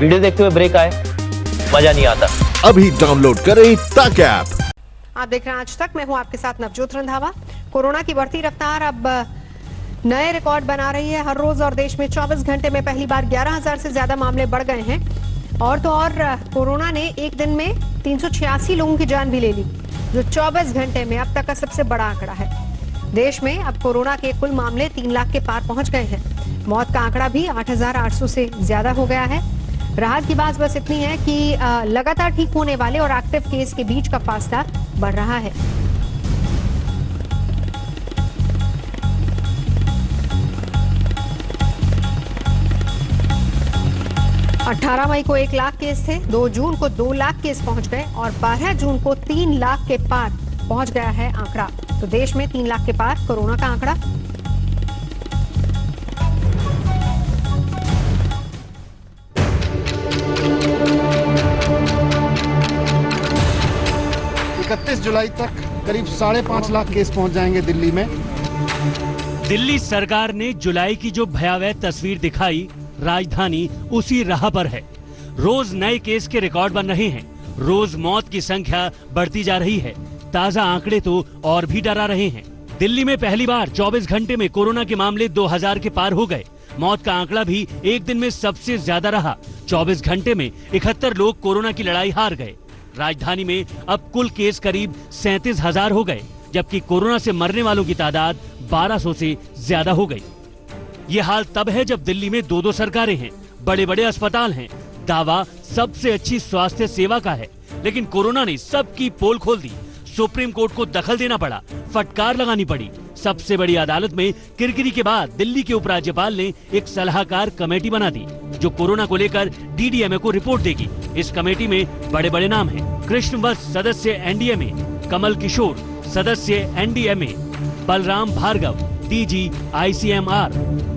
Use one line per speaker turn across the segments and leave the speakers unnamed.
Video देखते हुए break आए, मजा नहीं आता।
अभी डाउनलोड करें तक ऐप।
आप देख रहे हैं आज तक, मैं हूं आपके साथ नवजोत रंधावा। कोरोना की बढ़ती रफ्तार अब नए रिकॉर्ड बना रही है हर रोज, और देश में 24 घंटे में पहली बार 11,000 से ज्यादा मामले बढ़ गए हैं। और तो और कोरोना ने एक दिन में 386 लोगों की जान भी ले ली, जो 24 घंटे में अब तक का सबसे बड़ा आंकड़ा है। देश में अब कोरोना के कुल मामले 3 लाख के पार पहुंच गए हैं। मौत का आंकड़ा भी 8,800 से ज्यादा हो गया है। राहत की बात बस इतनी है कि लगातार ठीक होने वाले और एक्टिव केस के बीच का फासला बढ़ रहा है। अठारह मई को 1 लाख केस थे, 2 जून को 2 लाख केस पहुंच गए और 12 जून को 3 लाख के पार पहुंच गया है आंकड़ा। तो देश में 3 लाख के पार कोरोना का आंकड़ा।
जुलाई तक करीब 5.5 लाख केस पहुंच जाएंगे दिल्ली में।
दिल्ली सरकार ने जुलाई की जो भयावह तस्वीर दिखाई, राजधानी उसी राह पर है। रोज नए केस के रिकॉर्ड बन रहे हैं, रोज मौत की संख्या बढ़ती जा रही है। ताजा आंकड़े तो और भी डरा रहे हैं। दिल्ली में पहली बार 24 घंटे में कोरोना के मामले 2000 के पार हो गए। मौत का आंकड़ा भी एक दिन में सबसे ज्यादा रहा। 24 घंटे में 71 लोग कोरोना की लड़ाई हार गए। राजधानी में अब कुल केस करीब 37,000 हो गए, जबकि कोरोना से मरने वालों की तादाद 1200 से ज्यादा हो गई। ये हाल तब है जब दिल्ली में 2 सरकारें हैं, बड़े बड़े अस्पताल हैं, दावा सबसे अच्छी स्वास्थ्य सेवा का है, लेकिन कोरोना ने सबकी पोल खोल दी। सुप्रीम कोर्ट को दखल देना पड़ा, फटकार लगानी पड़ी। सबसे बड़ी अदालत में किरकिरी के बाद दिल्ली के उपराज्यपाल ने एक सलाहकार कमेटी बना दी, जो कोरोना को लेकर डीडीएमए को रिपोर्ट देगी। इस कमेटी में बड़े बड़े नाम हैं। कृष्ण वत्स सदस्य एनडीएमए, कमल किशोर सदस्य NDMA, Balram Bhargava DG ICMR,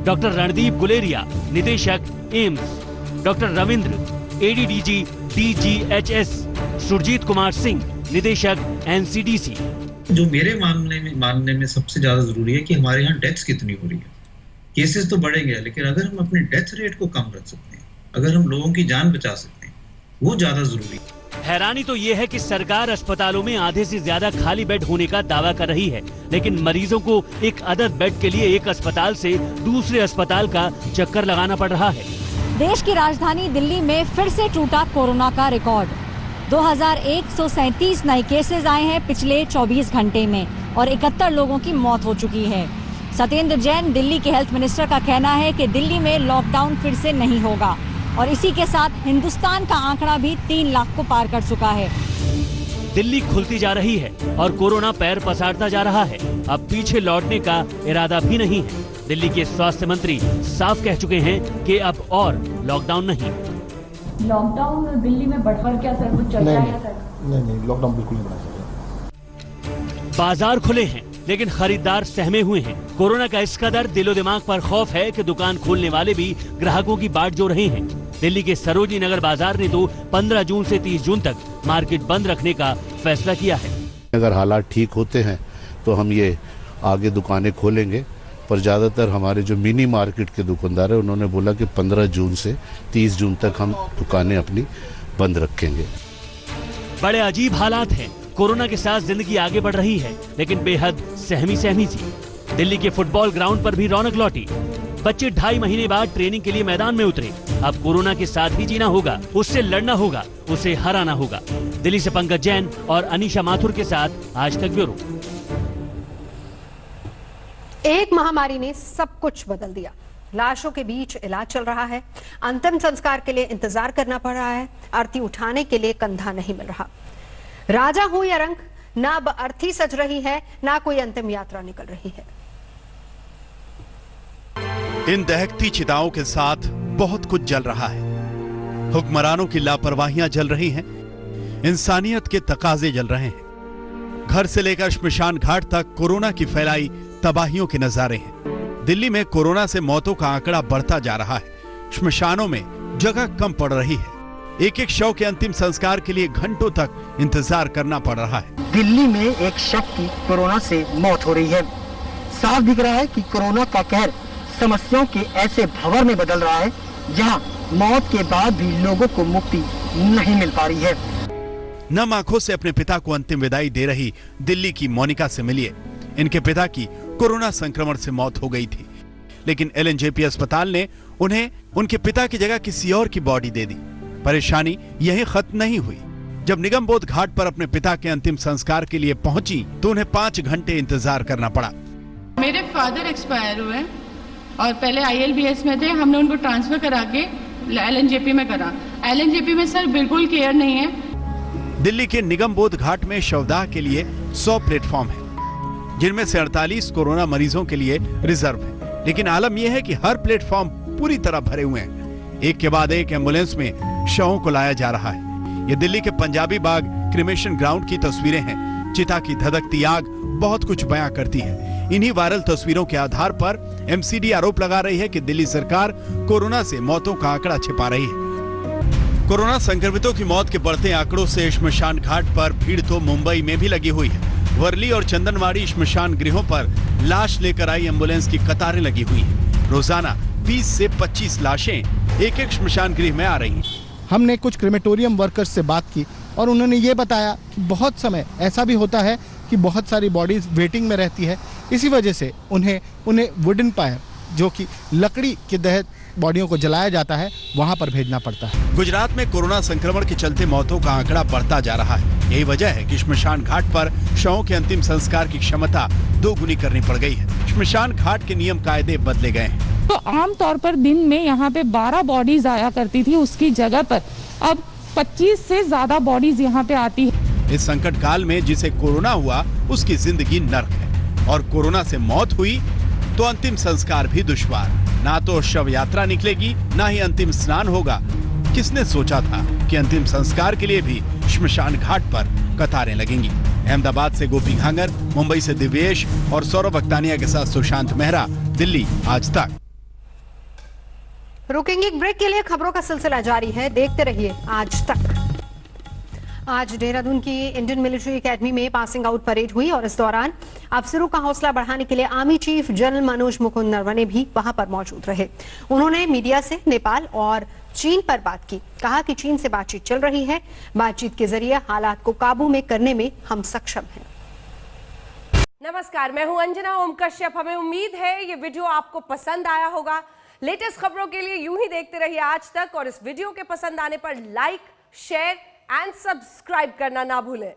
doctor Randeep Guleria निदेशक AIIMS, doctor Ravindra ADDG DGHS, Surjit Kumar Singh निदेशक एनसीडीसी।
जो मेरे मानने में सबसे ज्यादा जरूरी है कि हमारे यहाँ डेथ्स कितनी हो रही है। केसेस तो बढ़ेंगे, लेकिन अगर हम अपने डेथ रेट को कम रख सकते हैं, अगर हम लोगों की जान बचा सकते हैं, वो ज्यादा जरूरी है।
हैरानी तो ये है कि सरकार अस्पतालों में आधे से ज्यादा खाली बेड होने का दावा कर रही है, लेकिन मरीजों को एक अदद बेड के लिए एक अस्पताल से दूसरे अस्पताल का चक्कर लगाना पड़ रहा है।
देश की राजधानी दिल्ली में फिर से टूटा कोरोना का रिकॉर्ड। 2137 नए केसेस आए हैं पिछले 24 घंटे में और 71 लोगों की मौत हो चुकी है। सत्येंद्र जैन दिल्ली के हेल्थ मिनिस्टर का कहना है कि दिल्ली में लॉकडाउन फिर से नहीं होगा और इसी के साथ हिंदुस्तान का आंकड़ा भी 3 लाख को पार कर चुका है।
दिल्ली खुलती जा रही है और कोरोना पैर पसारता जा रहा है। अब पीछे लौटने का इरादा भी नहीं है। दिल्ली के स्वास्थ्य मंत्री साफ कह चुके हैं कि अब और लॉकडाउन नहीं।
लॉकडाउन दिल्ली में बढ़ के असर कुछ चल रहा है सर?
नहीं, लॉकडाउन बिल्कुल नहीं बढ़ा सकते।
बाजार खुले हैं, लेकिन खरीदार सहमे हुए हैं। कोरोना का इस कदर दिलो दिमाग पर खौफ है कि दुकान खोलने वाले भी ग्राहकों की बाट जो रहे हैं। दिल्ली के सरोजनी नगर बाजार ने तो 15 जून से 30 जून तक मार्केट बंद रखने का फैसला किया है।
अगर हालात ठीक होते हैं तो हम ये आगे दुकानें खोलेंगे, पर ज़्यादातर हमारे जो मिनी मार्केट के दुकानदार हैं उन्होंने बोला कि 15 जून से 30 जून तक हम दुकानें अपनी बंद रखेंगे।
बड़े अजीब हालात हैं। कोरोना के साथ जिंदगी आगे बढ़ रही है, लेकिन बेहद सहमी सहमी सी। दिल्ली के फुटबॉल ग्राउंड पर भी रौनक लौटी। बच्चे 2.5 महीने बाद ट्रेनिंग के लिए मैदान में उतरे। अब कोरोना के साथ ही जीना होगा, उससे लड़ना होगा, उसे हराना होगा। दिल्ली से पंकज जैन और अनीशा माथुर के साथ आज तक ब्यूरो।
एक महामारी ने सब कुछ बदल दिया। लाशों के बीच इलाज चल रहा है, अंतिम संस्कार के लिए इंतजार करना पड़ रहा है, अर्थी उठाने के लिए कंधा नहीं मिल रहा। राजा हो या रंक, ना अब अर्थी सज रही है, ना कोई अंतिम यात्रा निकल रही है।
इन दहकती चिताओं के साथ बहुत कुछ जल रहा है। हुक्मरानों की लापरवाहियां जल रही हैं, इंसानियत के तकाजे जल रहे हैं। घर से लेकर श्मशान घाट तक कोरोना की फैलाई तबाहियों के नजारे हैं। दिल्ली में कोरोना से मौतों का आंकड़ा बढ़ता जा रहा है। श्मशानों में जगह कम पड़ रही है। एक एक शव के अंतिम संस्कार के लिए घंटों तक इंतजार करना पड़ रहा है।
दिल्ली में एक शख्स की कोरोना से मौत हो रही है। साफ दिख रहा है कि कोरोना का कहर समस्याओं के ऐसे भंवर में बदल रहा है जहां मौत के बाद भी लोगों को मुक्ति नहीं मिल पा रही है।
नम आंखों से अपने पिता को अंतिम विदाई दे रही दिल्ली की मोनिका से मिलिए। इनके पिता की कोरोना संक्रमण से मौत हो गई थी, लेकिन एलएनजेपी अस्पताल ने उन्हें उनके पिता की जगह किसी और की बॉडी दे दी। परेशानी यही खत्म नहीं हुई। जब निगम बोध घाट पर अपने पिता के अंतिम संस्कार के लिए पहुंची तो उन्हें 5 घंटे इंतजार करना पड़ा।
मेरे फादर एक्सपायर हुए और पहले ILBS में थे, हमने उनको ट्रांसफर करा के LNJP में करा। LNJP में सर बिल्कुल केयर नहीं है।
दिल्ली के निगम बोध घाट में शवदाह के लिए 100 प्लेटफॉर्म है, जिनमें से 48 कोरोना मरीजों के लिए रिजर्व है। लेकिन आलम यह है कि हर प्लेटफॉर्म पूरी तरह भरे हुए हैं। एक के बाद एक एम्बुलेंस में शवों को लाया जा रहा है। ये दिल्ली के पंजाबी बाग क्रिमेशन ग्राउंड की तस्वीरें हैं। चिता की धधकती आग बहुत कुछ बयां करती है। इन्हीं वायरल तस्वीरों के आधार पर MCD आरोप लगा रही है कि दिल्ली सरकार कोरोना से मौतों का आंकड़ा छिपा रही है। कोरोना संक्रमितों की मौत के बढ़ते आंकड़ों से श्मशान घाट पर भीड़ तो मुंबई में भी लगी हुई है। वर्ली और चंदनवाड़ी श्मशान गृहों पर लाश लेकर आई एम्बुलेंस की कतारें लगी हुई हैं। रोजाना 20 से 25 लाशें एक श्मशान गृह में आ रही हैं।
हमने कुछ क्रेमेटोरियम वर्कर्स से बात की और उन्होंने ये बताया कि बहुत समय ऐसा भी होता है कि बहुत सारी बॉडीज वेटिंग में रहती है। इसी वजह से उन्हें वुडन पायर, जो कि लकड़ी के तहत बॉडियों को जलाया जाता है, वहां पर भेजना पड़ता है।
गुजरात में कोरोना संक्रमण के चलते मौतों का आंकड़ा बढ़ता जा रहा है। यही वजह है कि श्मशान घाट पर शवों के अंतिम संस्कार की क्षमता 2 गुनी करनी पड़ गई है। श्मशान घाट के नियम कायदे बदले गए हैं।
तो आम तौर पर दिन में यहाँ पे 12 बॉडीज आया करती थी, उसकी जगह पर अब 25 से ज्यादा बॉडीज यहाँ पे आती है।
इस संकट काल में जिसे कोरोना हुआ उसकी जिंदगी नर्क है, और कोरोना से मौत हुई तो अंतिम संस्कार भी दुश्वार। ना तो शव यात्रा निकलेगी, ना ही अंतिम स्नान होगा। किसने सोचा था कि अंतिम संस्कार के लिए भी श्मशान घाट पर कतारें लगेंगी। अहमदाबाद से गोपी घांगर, मुंबई से दिव्येश और सौरभ अक्तानिया के साथ सुशांत मेहरा, दिल्ली आज तक।
रुकेंगे एक ब्रेक के लिए। खबरों का सिलसिला जारी है, देखते रहिए आज तक। आज देहरादून की इंडियन मिलिट्री एकेडमी में पासिंग आउट परेड हुई और इस दौरान अफसरों का हौसला बढ़ाने के लिए army chief general Manoj Mukund Naravane भी वहां पर मौजूद रहे। उन्होंने मीडिया से नेपाल और चीन पर बात की। कहा कि चीन से बातचीत चल रही है, बातचीत के जरिए हालात को काबू में करने में हम सक्षम हैं।
नमस्कार, मैं हूं अंजना ओम कश्यप। हमें उम्मीद है ये वीडियो आपको पसंद आया होगा। लेटेस्ट खबरों के लिए यूं ही देखते रहिए आज तक, और इस वीडियो के पसंद आने पर लाइक, शेयर एंड सब्सक्राइब करना ना भूलें।